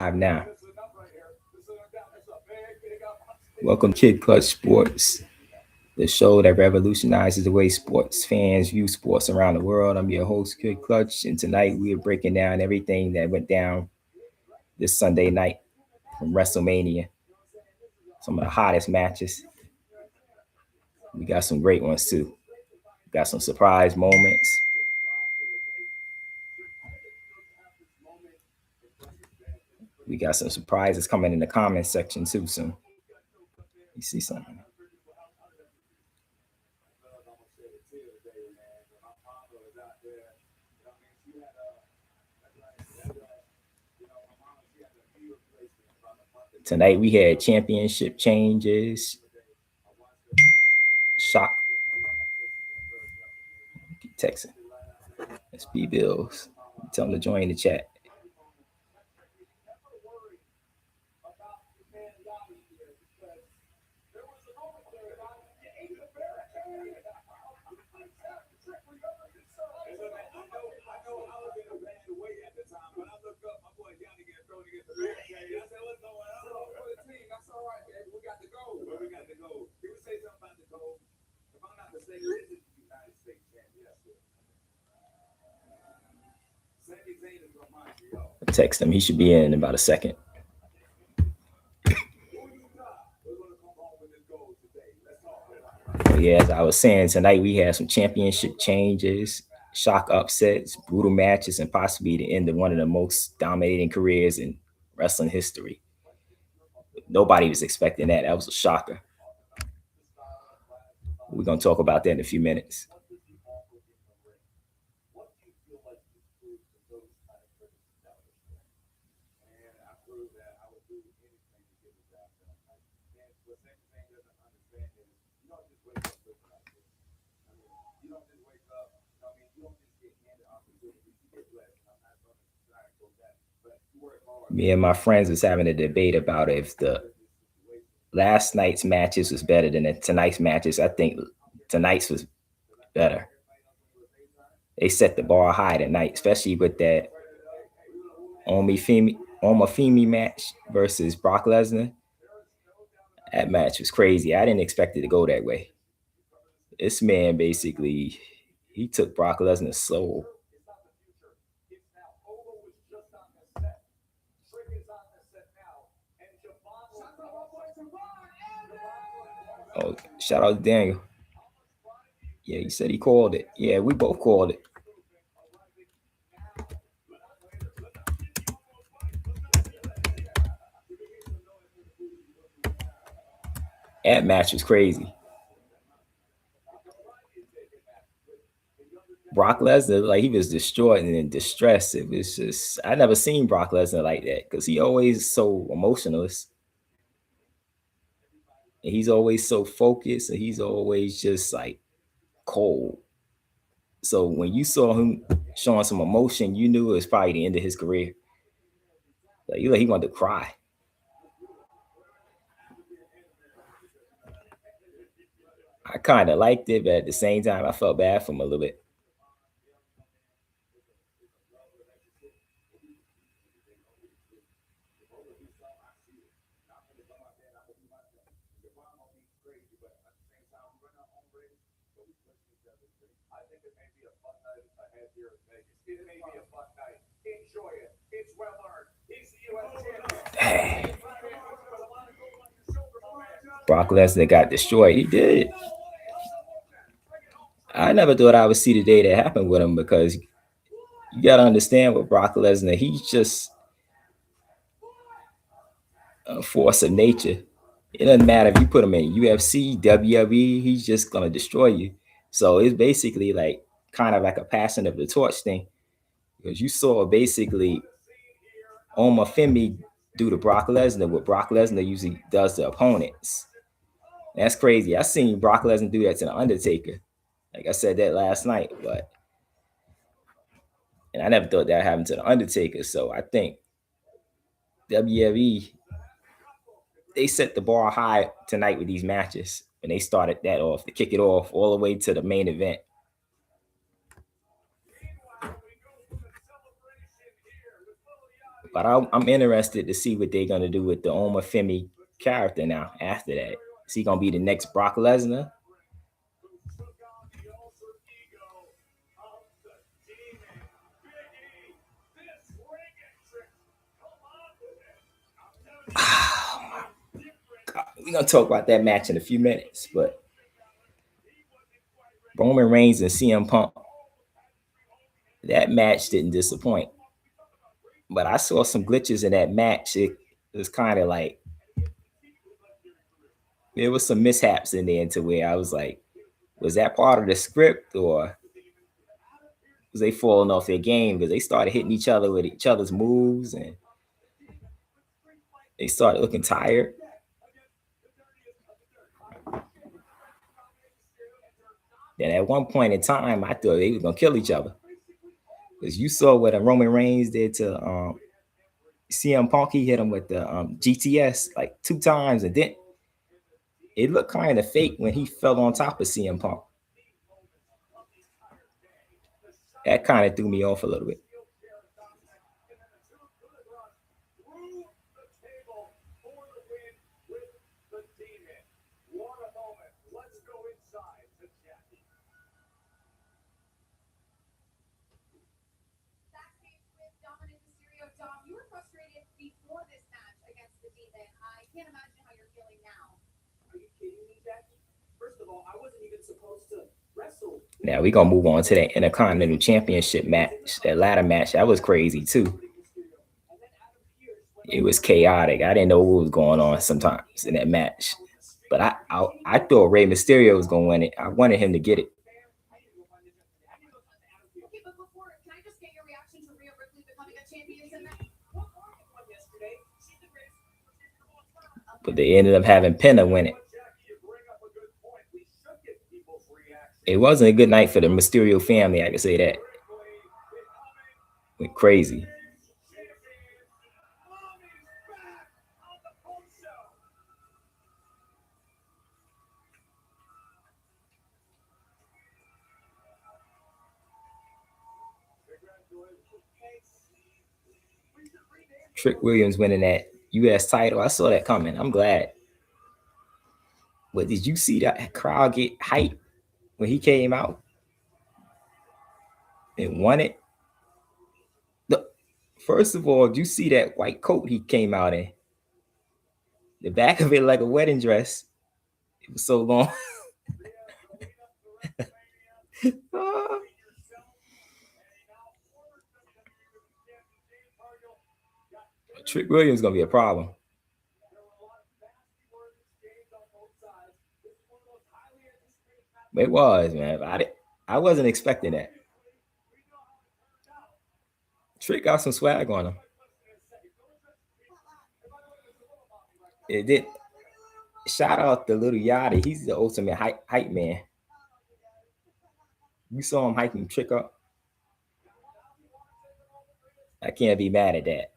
Now. Welcome to Klutch Sports, the show that revolutionizes the way sports fans view sports around the world. I'm your host, Kid Klutch, and tonight we are breaking down everything that went down this Sunday night from WrestleMania. Some of the hottest matches. We got some great ones too. We got some surprise moments. We got some surprises coming in the comments section too soon. You see something? Tonight we had championship changes. Shock. Keep texting. SB Bills. Tell them to join the chat. Text him. He should be in about a second. But yeah, as I was saying, tonight we had some championship changes, shock upsets, brutal matches, and possibly the end of one of the most dominating careers in wrestling history. Nobody was expecting that. That was a shocker. We're going to talk about that in a few minutes. Me and my friends was having a debate about if the last night's matches was better than tonight's matches. I think tonight's was better. They set the bar high tonight, especially with that Omafemi match versus Brock Lesnar. That match was crazy. I didn't expect it to go that way. This man basically he took Brock Lesnar's soul. Oh, shout out to Daniel. Yeah, he said he called it. Yeah, we both called it. That match was crazy. Brock Lesnar, like he was destroyed and in distress. It was just I never seen Brock Lesnar like that because he always so emotionless. And he's always so focused and he's always just like cold. So when you saw him showing some emotion, you knew it was probably the end of his career. Like he wanted to cry. I kind of liked it, but at the same time, I felt bad for him a little bit. Brock Lesnar got destroyed. He did. I never thought I would see the day that happened with him because you got to understand with Brock Lesnar, he's just a force of nature. It doesn't matter if you put him in UFC, WWE, he's just going to destroy you. So it's basically like kind of like a passing of the torch thing because you saw basically Omafemi do to Brock Lesnar what Brock Lesnar usually does to opponents. That's crazy. I seen Brock Lesnar do that to the Undertaker. Like I said that last night, but and I never thought that happened to the Undertaker. So I think WWE they set the bar high tonight with these matches when they started that off to kick it off all the way to the main event. But I'm interested to see what they're gonna do with the Oma Femi character now. After that, is he gonna be the next Brock Lesnar? We're gonna talk about that match in a few minutes, but Roman Reigns and CM Punk, that match didn't disappoint. But I saw some glitches in that match. It was kind of like there was some mishaps in there to where I was like, was that part of the script or was they falling off their game? Because they started hitting each other with each other's moves and they started looking tired. Then at one point in time, I thought they were gonna kill each other. Because you saw what a Roman Reigns did to CM Punk. He hit him with the GTS like 2 times, and then it looked kind of fake when he fell on top of CM Punk. That kind of threw me off a little bit. Now we're gonna move on to that Intercontinental Championship match, that ladder match. That was crazy too. It was chaotic. I didn't know what was going on sometimes in that match. But I thought Rey Mysterio was gonna win it. I wanted him to get it. But they ended up having Penna win it. It wasn't a good night for the Mysterio family, I can say that. Went crazy. Trick Williams winning that US title. I saw that coming. I'm glad. But did you see that crowd get hyped when he came out and won it? The, first of all, did you see that white coat he came out in? The back of it like a wedding dress. It was so long. Trick Williams gonna be a problem. It was, man. I wasn't expecting that. Trick got some swag on him. It did. Shout out to Little Yachty. He's the ultimate hype man. You saw him hyping Trick up. I can't be mad at that.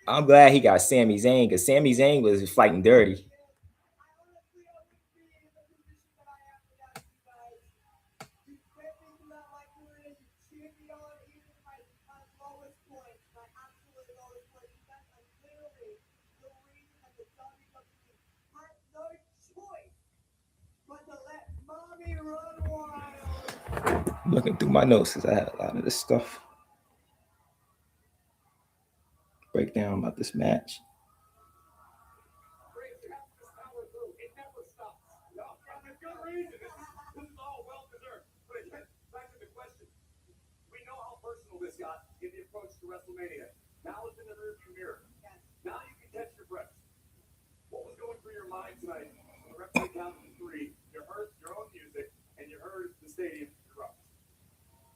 I'm glad he got Sami Zayn because Sami Zayn was fighting dirty. Looking through my notes because I had a lot of this stuff. Breakdown about this match. In the approach to WrestleMania. Now it's in the rearview mirror. Now you can catch your breath. What was going through your mind tonight? When the referee counted to 3, you heard your own music, and you heard the stadium erupt.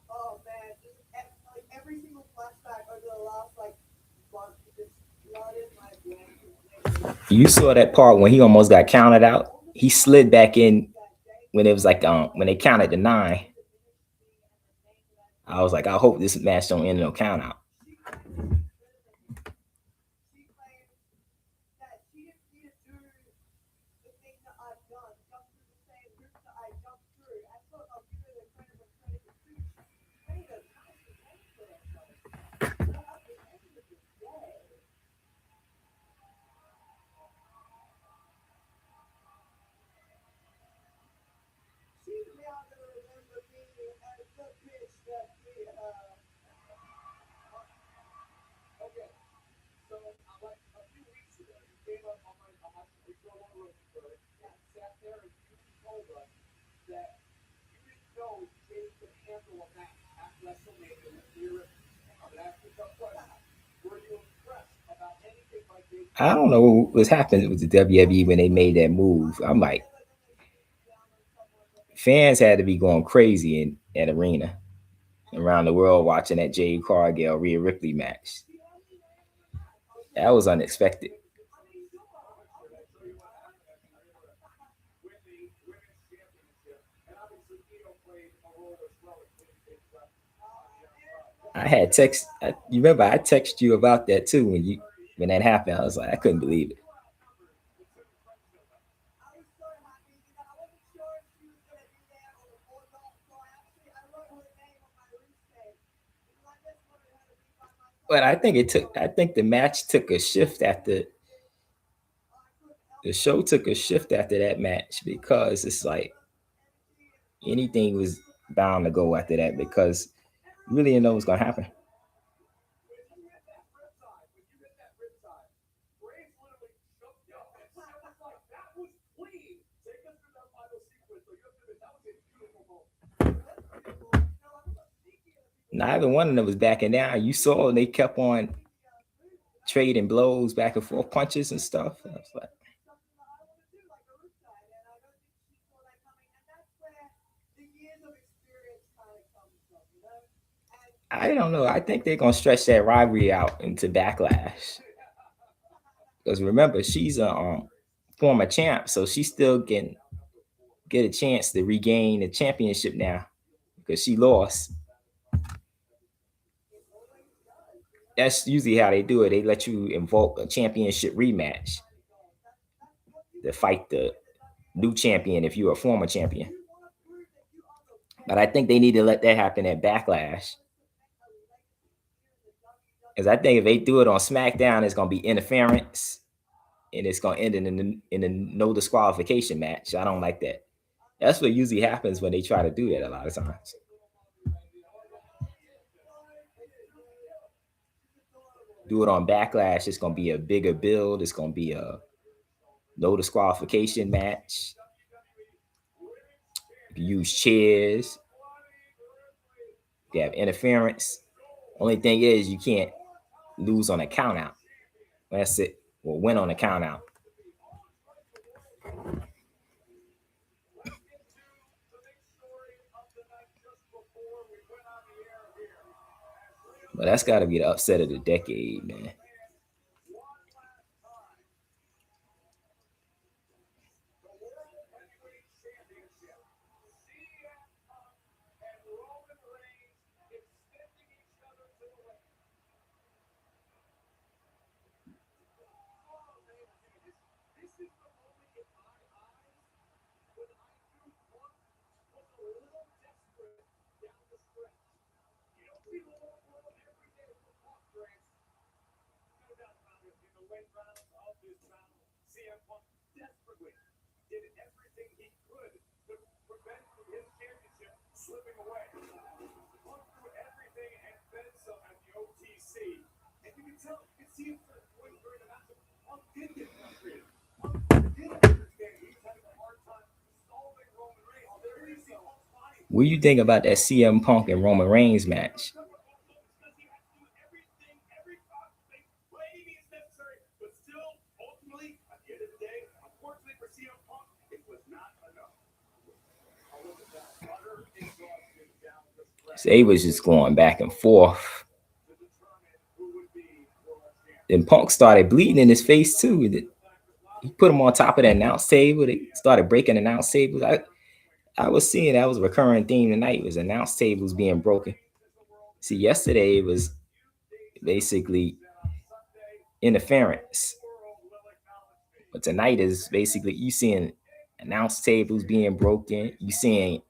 Oh man, just like every single flashback over the last month, just flooded my brain. You saw that part when he almost got counted out. He slid back in when it was like when they counted to 9. I was like, I hope this match don't end in no count out. I don't know what was happening with the WWE when they made that move. I'm like, fans had to be going crazy in that arena around the world watching that Jade Cargill Rhea Ripley match. That was unexpected. I had text. You remember I texted you about that too when that happened. I was like, I couldn't believe it. But I think it took. I think the match took a shift after the show took a shift after that match because it's like anything was bound to go after that because you really didn't know what was gonna happen. Neither one of them was backing down. You saw they kept on trading blows back and forth, punches and stuff. I was like, I don't know. I think they're gonna stretch that rivalry out into Backlash because remember she's a former champ, so she still can get a chance to regain the championship now because she lost. That's usually how they do it. They let you invoke a championship rematch to fight the new champion if you're a former champion. But I think they need to let that happen at Backlash. Because I think if they do it on SmackDown, it's going to be interference and it's going to end in a no disqualification match. I don't like that. That's what usually happens when they try to do that a lot of times. Do it on Backlash, it's going to be a bigger build. It's going to be a no disqualification match. You use chairs. You have interference. Only thing is, you can't lose on a count out. That's it. Or win on a count out. But that's got to be the upset of the decade, man. What do you think about that CM Punk and Roman Reigns match? So they was just going back and forth. Then Punk started bleeding in his face too. He put him on top of the announce table. They started breaking announce tables. I was seeing that was a recurring theme tonight was announce tables being broken. See, yesterday it was basically interference, but tonight is basically you seeing announce tables being broken. You seeing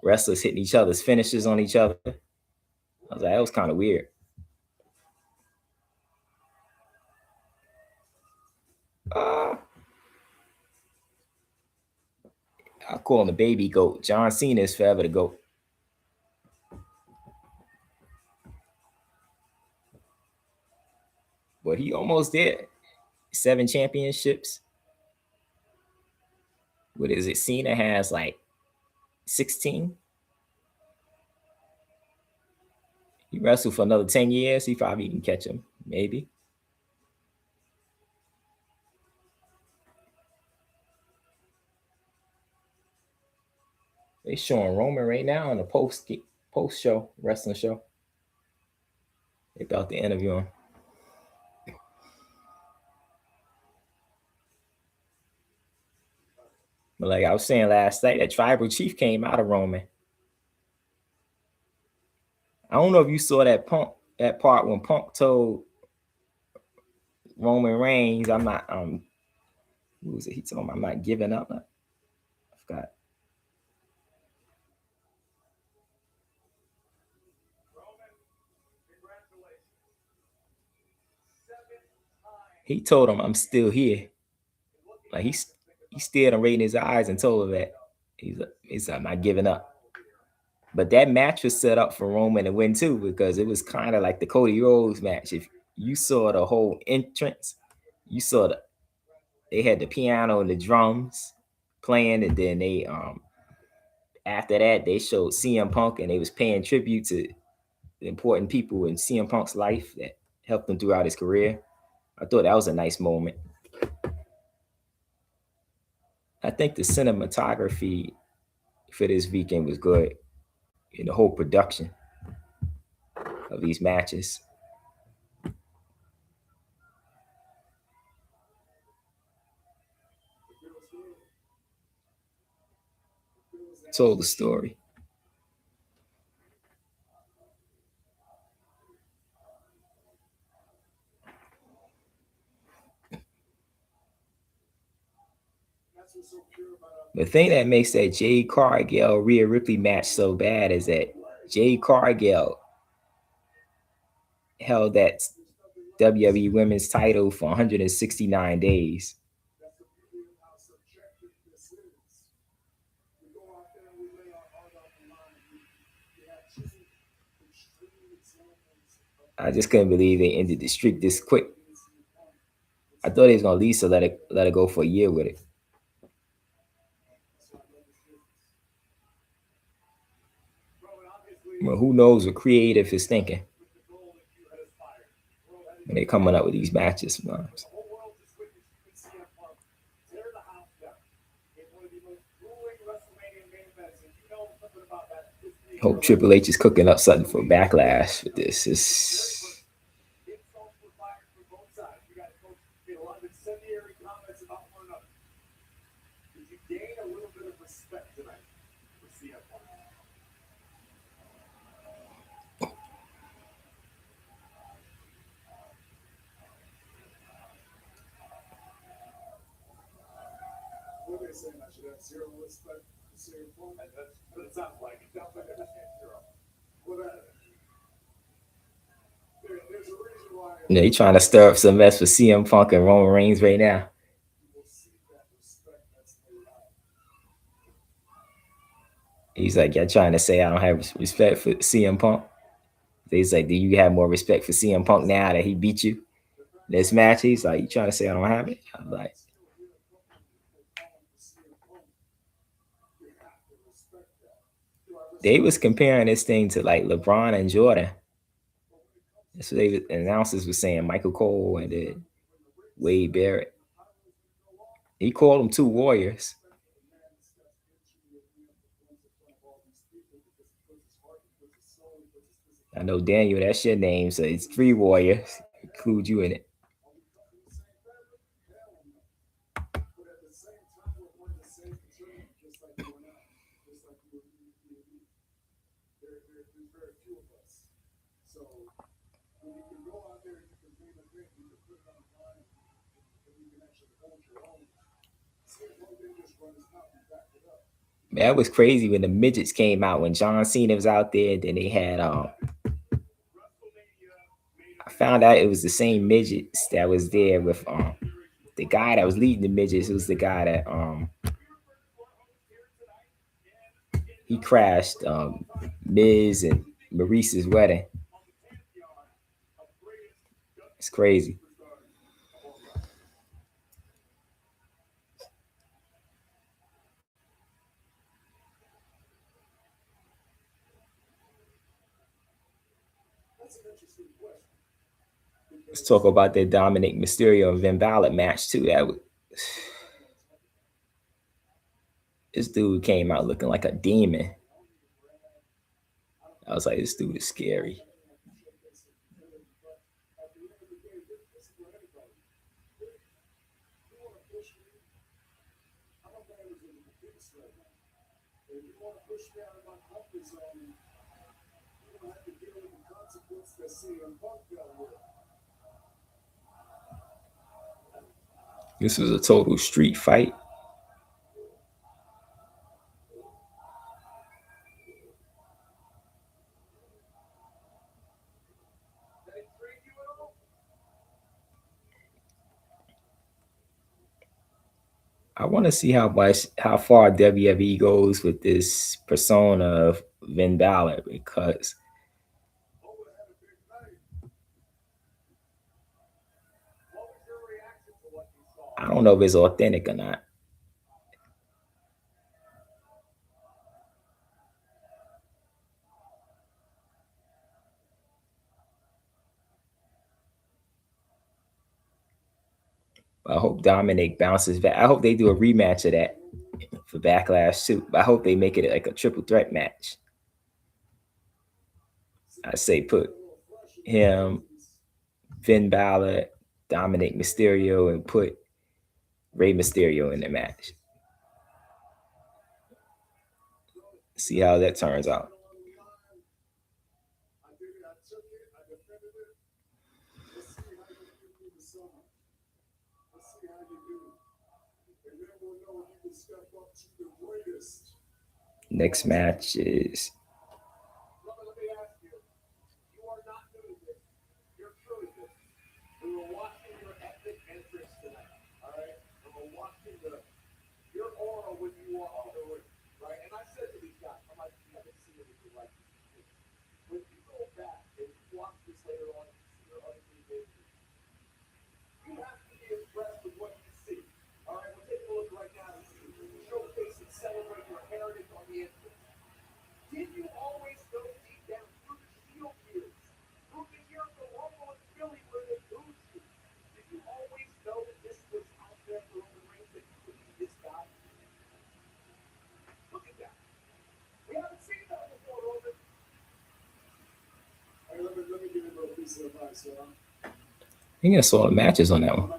wrestlers hitting each other's finishes on each other. I was like, that was kind of weird. Uh, I call him the baby goat. John Cena is forever the goat. But he almost did. 7 championships. What is it? Cena has like 16. He wrestled for another 10 years. He probably can catch him. Maybe. They showing Roman right now on the post show, wrestling show. They about to interview him. But like I was saying last night, that tribal chief came out of Roman. I don't know if you saw that part when Punk told Roman Reigns, I'm not what was it? He told him I'm not giving up. I forgot. He told him I'm still here. Like he stared him right in his eyes and told him that he's I'm not giving up. But that match was set up for Roman to win too, because it was kind of like the Cody Rhodes match. If you saw the whole entrance, you saw they had the piano and the drums playing, and then they after that they showed CM Punk and they was paying tribute to the important people in CM Punk's life that helped him throughout his career. I thought that was a nice moment. I think the cinematography for this weekend was good in the whole production of these matches. Told the story. The thing that makes that Jade Cargill Rhea Ripley match so bad is that Jade Cargill held that WWE Women's title for 169 days. I just couldn't believe they ended the streak this quick. I thought they was gonna at least let it go for a year with it. Well, who knows what creative is thinking when they coming up with these matches sometimes. Hope Triple H is cooking up something for backlash with this. You know, he trying to stir up some mess for CM Punk and Roman Reigns right now. He's like, you're trying to say I don't have respect for CM Punk. He's like, do you have more respect for CM Punk now that he beat you this match? He's like, you trying to say I don't have it? I'm like, they was comparing this thing to like LeBron and Jordan. That's what they announcers was saying. Michael Cole and Wade Barrett. He called them two warriors. I know Daniel, that's your name, so it's three warriors. Include you in it. That was crazy when the midgets came out when John Cena was out there. Then they had I found out it was the same midgets that was there with the guy that was leading the midgets. It was the guy that he crashed Miz and Maurice's wedding. It's crazy. Let's talk about that Dominic Mysterio and Finn Balor match too. This dude came out looking like a demon. I was like, this dude is scary. This was a total street fight. I want to see how far WWE goes with this persona of Finn Balor, because I don't know if it's authentic or not. I hope Dominic bounces back. I hope they do a rematch of that for Backlash too. I hope they make it like a triple threat match. I say put him, Finn Balor, Dominic Mysterio, and put Rey Mysterio in the match. See how that turns out. Next match is I think I saw the matches on that one.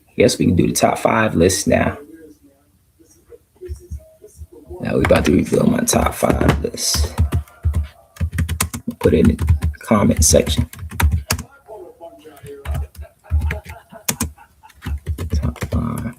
I guess we can do the top 5 list now. Now we're about to reveal my top 5 list. Put it in the comment section. Top 5.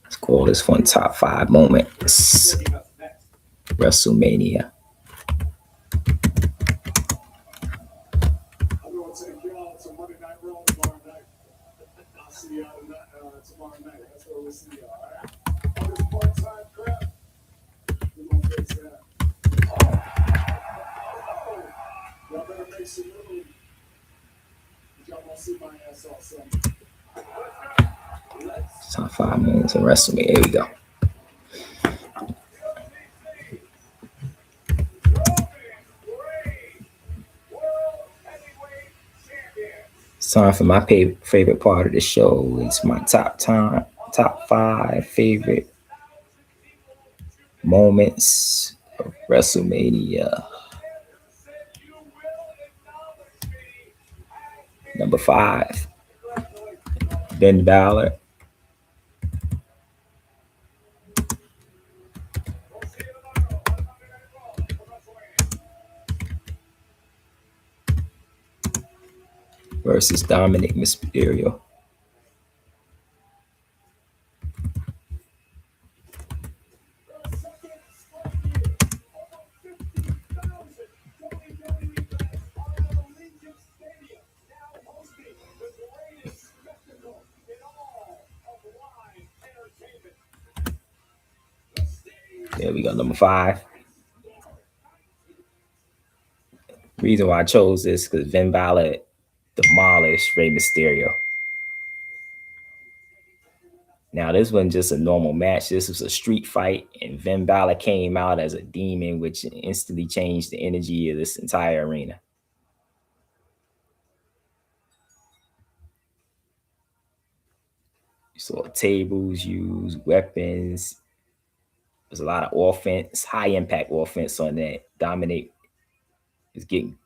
Let's call this one top 5 moments. WrestleMania. Top 5 moments of WrestleMania. Here we go. It's time for my favorite part of the show. It's my top 5 favorite moments of WrestleMania. Number 5, Finn Balor. versus Dominic Mysterio. There we go, number 5. Reason why I chose this because Finn Balor demolished Rey Mysterio. Now, this wasn't just a normal match. This was a street fight, and Finn Balor came out as a demon, which instantly changed the energy of this entire arena. You saw tables used, weapons. There's a lot of offense, high impact offense on that. Dominic is getting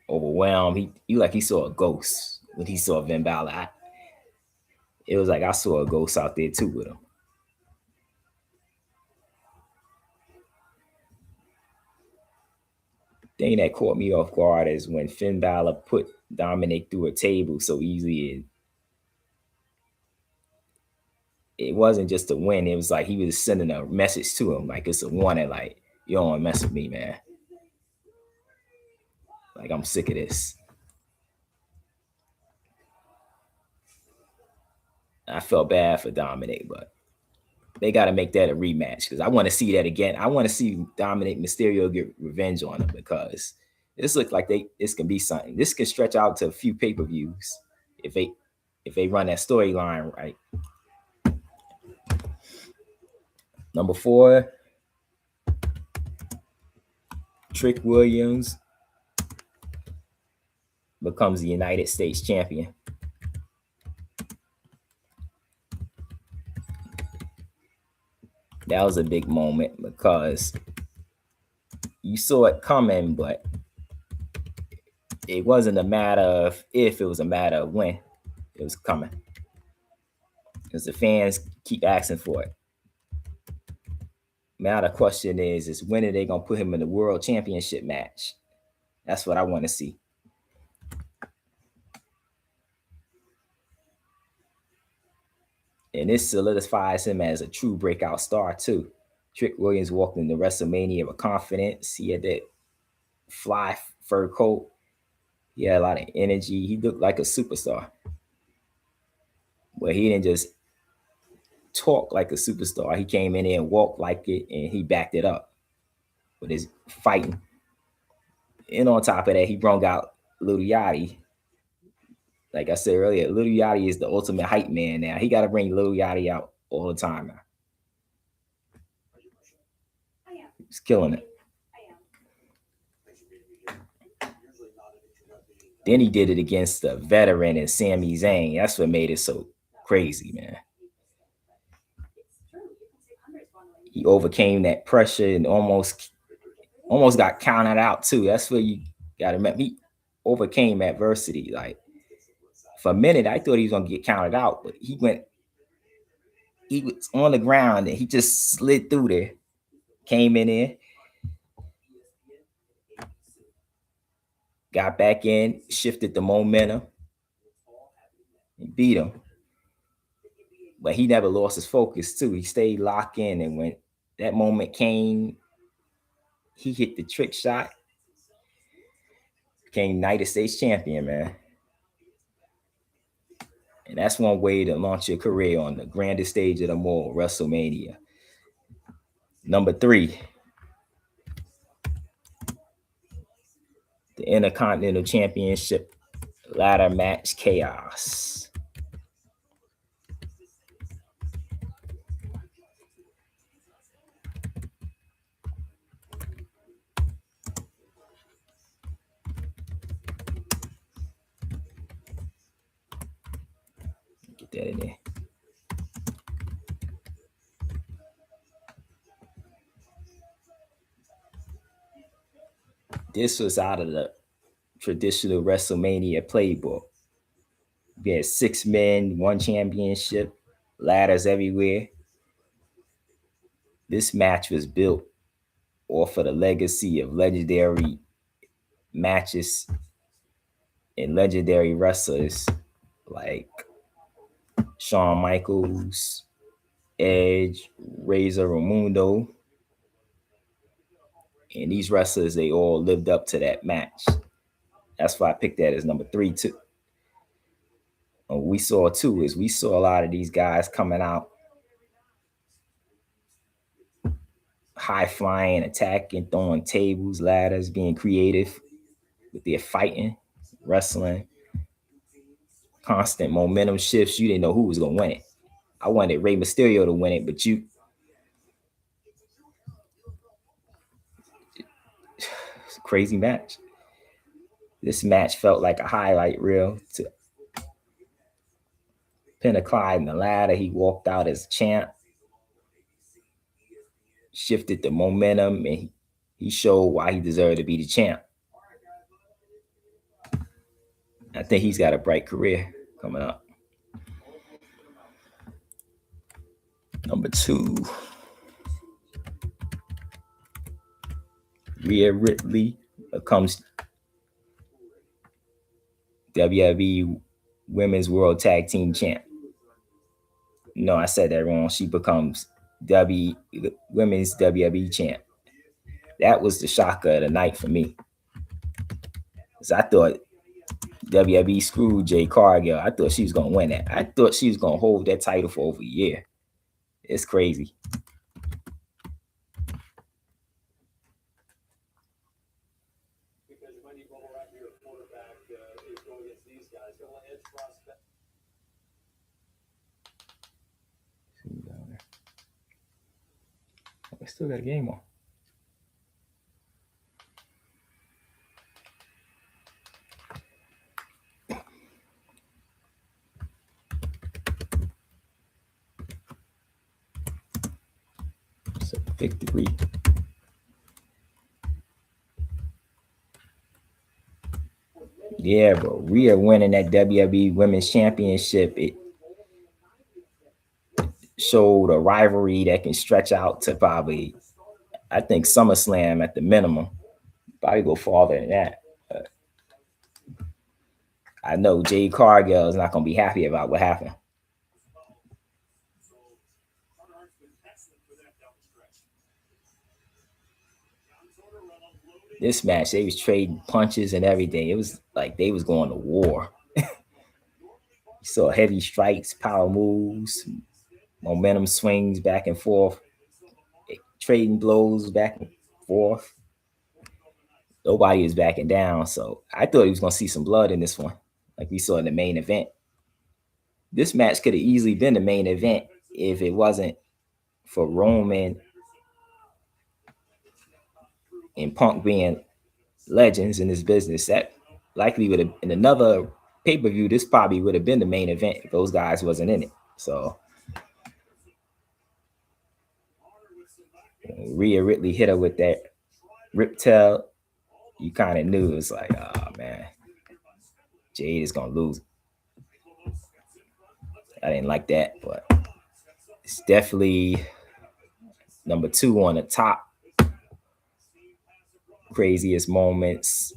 overwhelmed. He saw a ghost when he saw Finn Balor. It was like I saw a ghost out there too with him. Thing that caught me off guard is when Finn Balor put Dominic through a table so easily. It wasn't just a win. It was like he was sending a message to him, like it's a warning, like you don't want to mess with me, man. Like I'm sick of this. I felt bad for Dominic, but they got to make that a rematch because I want to see that again. I want to see Dominic Mysterio get revenge on him because this looks like this can be something. This can stretch out to a few pay-per-views if they run that storyline right. Number 4, Trick Williams becomes the United States champion. That was a big moment because you saw it coming, but it wasn't a matter of if, it was a matter of when it was coming. Because the fans keep asking for it. Now the question is when are they going to put him in the world championship match? That's what I want to see. And this solidifies him as a true breakout star too. Trick Williams walked into WrestleMania with confidence. He had that fly fur coat. He had a lot of energy. He looked like a superstar. But he didn't just talk like a superstar. He came in there and walked like it, and he backed it up with his fighting. And on top of that, he brought out Lil Yachty. Like I said earlier, Lil Yachty is the ultimate hype man now. He got to bring Lil Yachty out all the time now. He's killing it. Then he did it against the veteran and Sami Zayn. That's what made it so crazy, man. He overcame that pressure and almost got counted out too. That's where you got to remember. He overcame adversity. Like for a minute, I thought he was gonna get counted out, but he was on the ground and he just slid through there, came in there, got back in, shifted the momentum, and beat him. But he never lost his focus too. He stayed locked in, and when that moment came, he hit the trick shot, became United States champion, man. And that's one way to launch your career on the grandest stage of them all, WrestleMania. Number 3, the Intercontinental Championship ladder match chaos. Get that in there. This was out of the traditional WrestleMania playbook. We had 6 men, 1 championship, ladders everywhere. This match was built off of the legacy of legendary matches and legendary wrestlers like Shawn Michaels, Edge, Razor Ramundo, and these wrestlers, they all lived up to that match. That's why I picked that as number three too. And we saw too is we saw a lot of these guys coming out high flying, attacking, throwing tables, ladders, being creative with their fighting, wrestling, constant momentum shifts. You didn't know who was gonna win it. I wanted Rey Mysterio to win it, but it's a crazy match. This match felt like a highlight reel to Pin climbed the ladder. He walked out as champ, shifted the momentum, and he showed why he deserved to be the champ. I think he's got a bright career coming up. Number two, Rhea Ripley becomes WWE Women's World Tag Team Champ. No, I said that wrong. She becomes Women's WWE Champ. That was the shocker of the night for me. Because I thought WWE screwed Jay Cargill. I thought she was going to win that. I thought she was going to hold that title for over a year. It's crazy. I still got a game on. So victory. Yeah, bro. Rhea winning that WWE Women's Championship, it showed a rivalry that can stretch out to probably, I think, SummerSlam at the minimum. Probably go farther than that. But I know Jade Cargill is not going to be happy about what happened. This match, they was trading punches and everything. It was like they was going to war. You saw heavy strikes, power moves, momentum swings back and forth, trading blows back and forth. Nobody is backing down. So I thought he was going to see some blood in this one, like we saw in the main event. This match could have easily been the main event if it wasn't for Roman and Punk being legends in this business. That likely would have, in another pay-per-view, this probably would have been the main event if those guys wasn't in it. So Rhea Ripley hit her with that riptail. You kind of knew it was like, oh man, Jade is gonna lose. I didn't like that, but it's definitely number two on the top craziest moments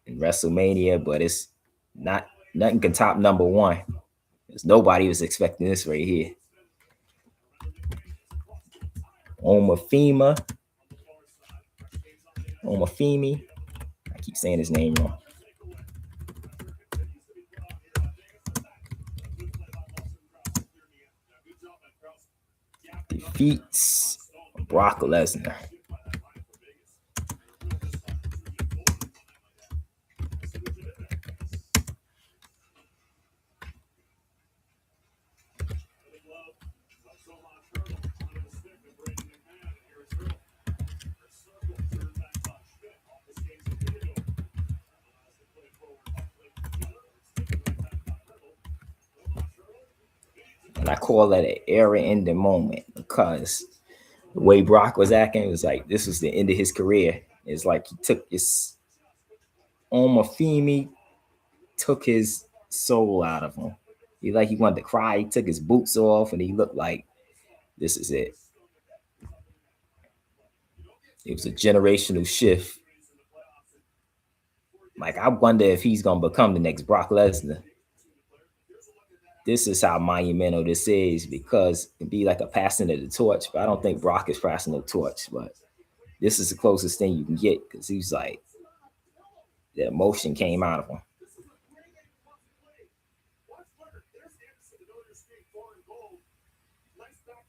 in WrestleMania, but it's not, nothing can top number one. Because nobody was expecting this right here. Omafemi. I keep saying his name wrong. Defeats Brock Lesnar. And I call that an era-ending moment because the way Brock was acting, it was like this was the end of his career. It's like he took his Omafemi took his soul out of him. He wanted to cry. He took his boots off, and he looked like this is it. It was a generational shift. Like, I wonder if he's gonna become the next Brock Lesnar. This is how monumental this is because it'd be like a passing of the torch. But I don't think Brock is passing the torch. But this is the closest thing you can get because he's like the emotion came out of him.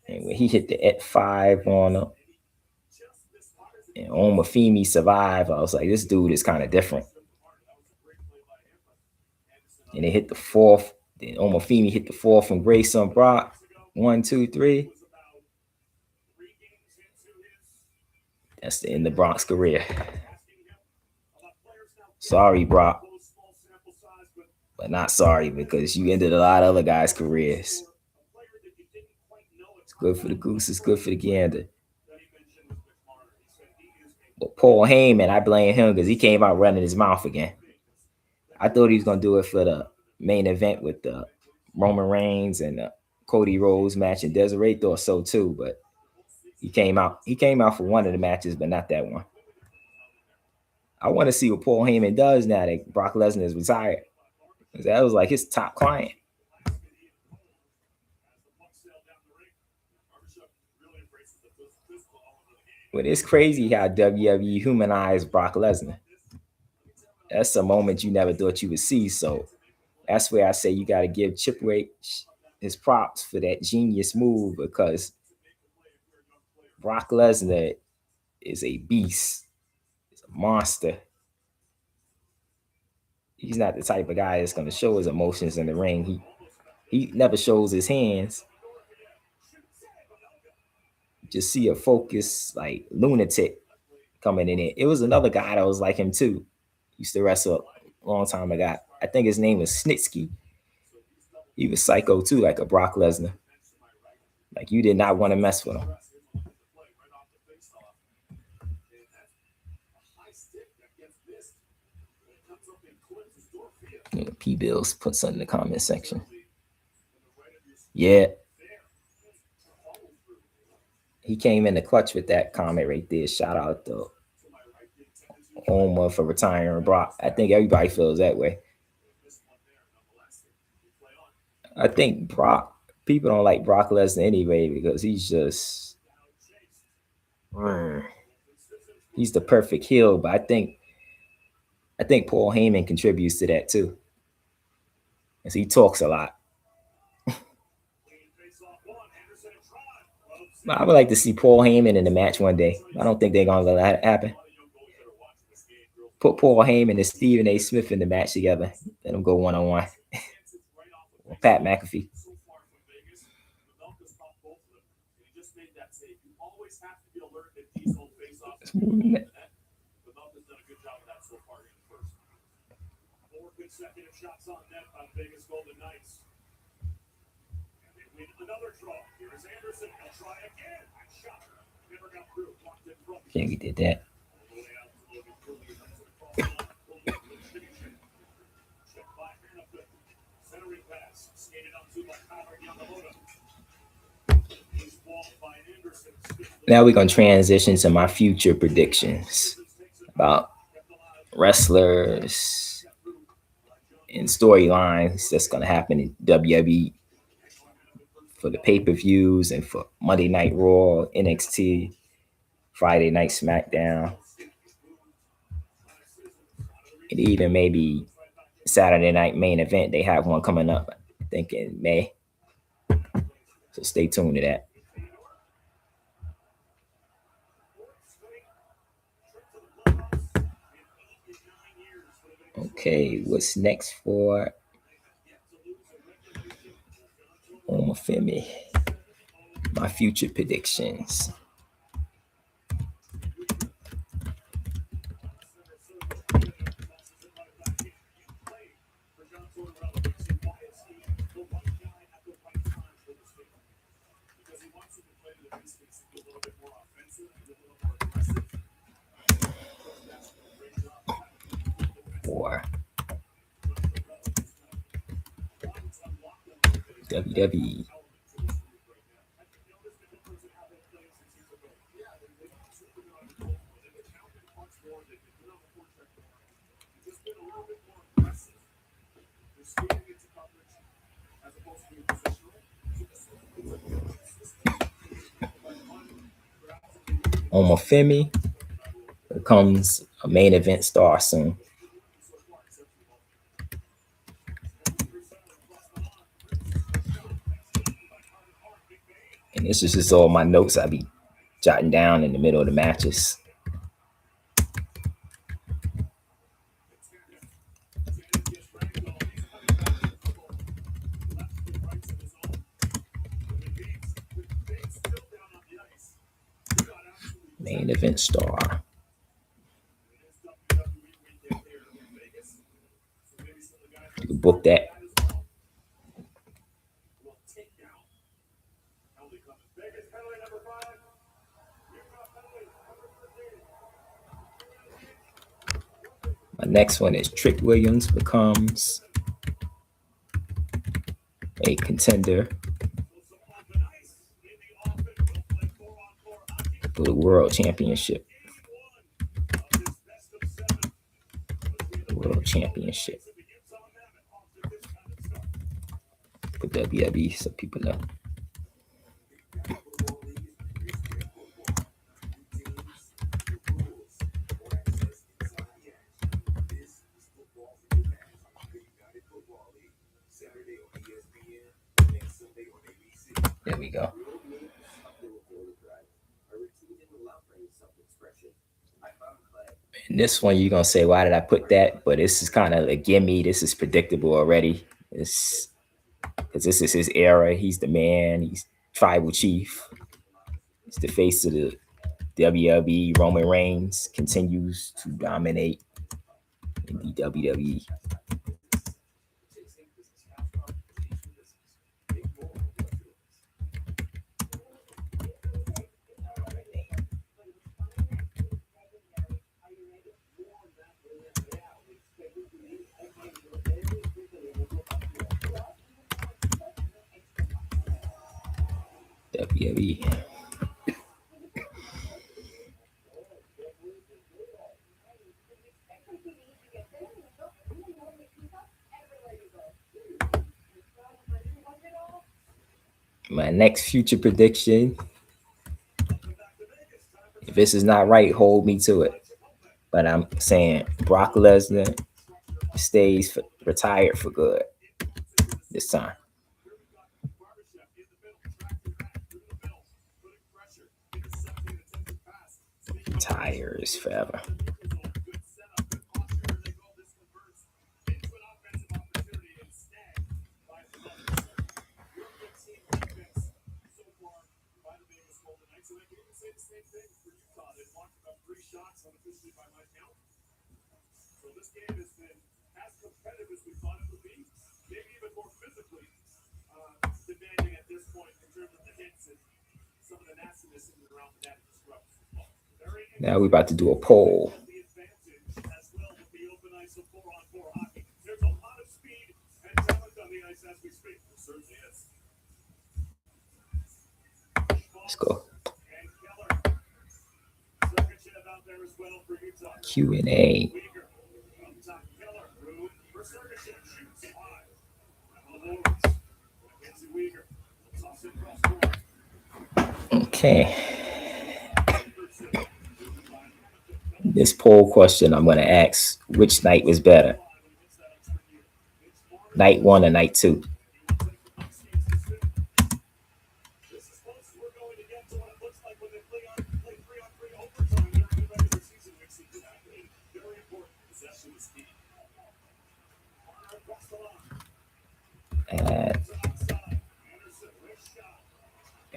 And when he hit the F5 on him and Omafimi survived, I was like, this dude is kind of different. And they hit the fourth. Then Omafimi hit the fourth from Grace on Brock. 1, 2, 3. That's the end of Brock's career. Sorry, Brock. But not sorry because you ended a lot of other guys' careers. It's good for the goose. It's good for the gander. But Paul Heyman, I blame him because he came out running his mouth again. I thought he was going to do it for the main event with the Roman Reigns and the Cody Rhodes match, and Desiree thought so too, but he came out. He came out for one of the matches, but not that one. I want to see what Paul Heyman does now that Brock Lesnar is retired. That was like his top client. But it's crazy how WWE humanized Brock Lesnar. That's a moment you never thought you would see. So that's where I say you got to give Triple H his props for that genius move because Brock Lesnar is a beast, he's a monster. He's not the type of guy that's going to show his emotions in the ring. He never shows his hands. Just see a focused like lunatic coming in it. It was another guy that was like him too. Used to wrestle a long time ago. I think his name was Snitsky. He was psycho too, like a Brock Lesnar. Like you did not want to mess with him. P Bills put something in the comment section. Yeah. He came in the clutch with that comment right there. Shout out to Homer for retiring Brock. I think everybody feels that way. I think people don't like Brock Lesnar anyway because he's just he's the perfect heel. But I think Paul Heyman contributes to that too, because he talks a lot. I would like to see Paul Heyman in the match one day. I don't think they're gonna let that happen. Put Paul Heyman and Stephen A. Smith in the match together. Let them go 1-on-1. Pat McAfee. Yeah, we did that. Now we're going to transition to my future predictions about wrestlers and storylines that's going to happen in WWE for the pay-per-views and for Monday Night Raw, NXT, Friday Night SmackDown, and even maybe Saturday Night Main Event. They have one coming up, I think in May. So stay tuned to that. Okay, what's next for Omafemi? My future predictions. For WWE. Omofemi becomes a main event star soon. And this is just all my notes I be jotting down in the middle of the matches. Main event star. You can book that. My next one is Trick Williams becomes a contender for the World Championship. World Championship for WWE, so people know. There we go. And this one, you're gonna say, "Why did I put that?" But this is kind of a gimme. This is predictable already. It's because this is his era. He's the man. He's tribal chief. He's the face of the WWE. Roman Reigns continues to dominate in the WWE. WWE. My next future prediction, if this is not right, hold me to it. But I'm saying Brock Lesnar stays retired for good this time. Retires forever. Now we're about to do a poll. Let's go. Q&A. Okay. This poll question I'm going to ask, which night was better? Night 1 or night 2?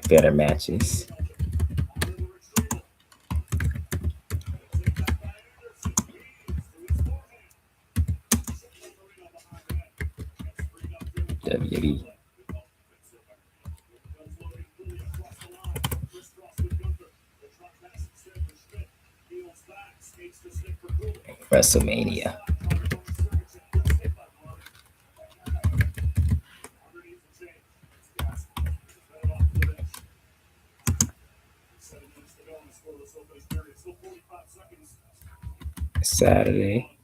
Better matches. WWE. WrestleMania. Saturday.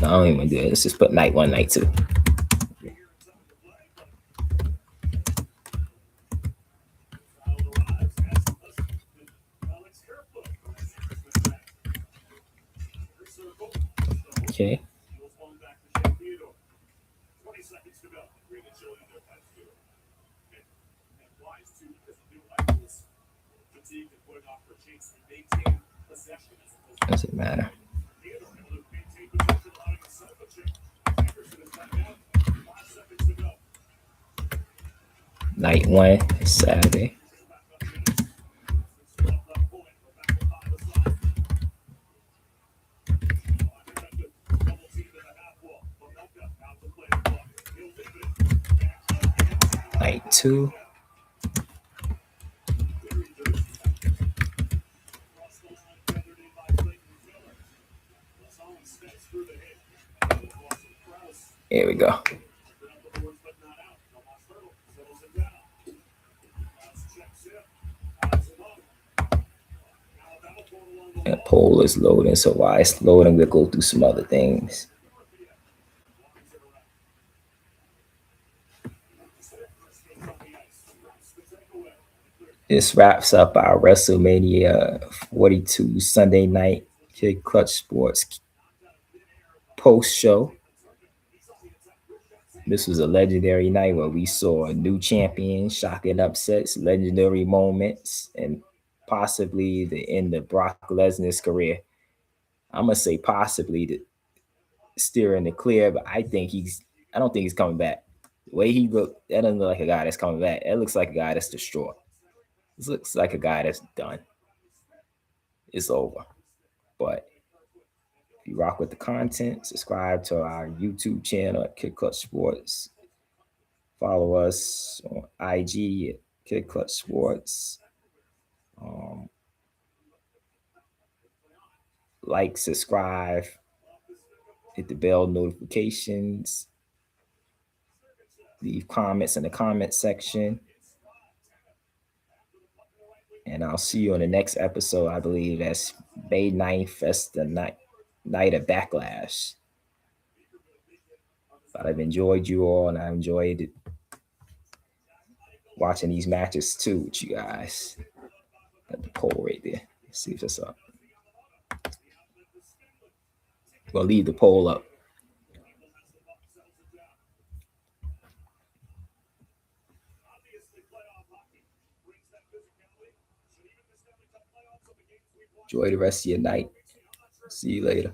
I don't even do it. Let's just put night one, night two. Okay. Doesn't matter. Night one, Saturday. Night two. Here we go. That poll is loading, so while it's loading, we'll go through some other things. This wraps up our WrestleMania 42 Sunday night Kid Clutch Sports post show. This was a legendary night where we saw a new champion, shocking upsets, legendary moments, and possibly the end of Brock Lesnar's career. I'm gonna say possibly to steer in the clear, but I don't think he's coming back. The way he looked, that doesn't look like a guy that's coming back. It looks like a guy that's distraught. This looks like a guy that's done. It's over. But if you rock with the content, subscribe to our YouTube channel at Kid Clutch Sports. Follow us on IG at Kid Clutch Sports. Like, subscribe, hit the bell notifications, leave comments in the comment section. And I'll see you on the next episode. I believe that's May 9th. That's the night of Backlash. But I've enjoyed you all, and I enjoyed watching these matches too with you guys. Got the poll right there. Let's see if it's up. We'll leave the poll up. Enjoy the rest of your night. See you later.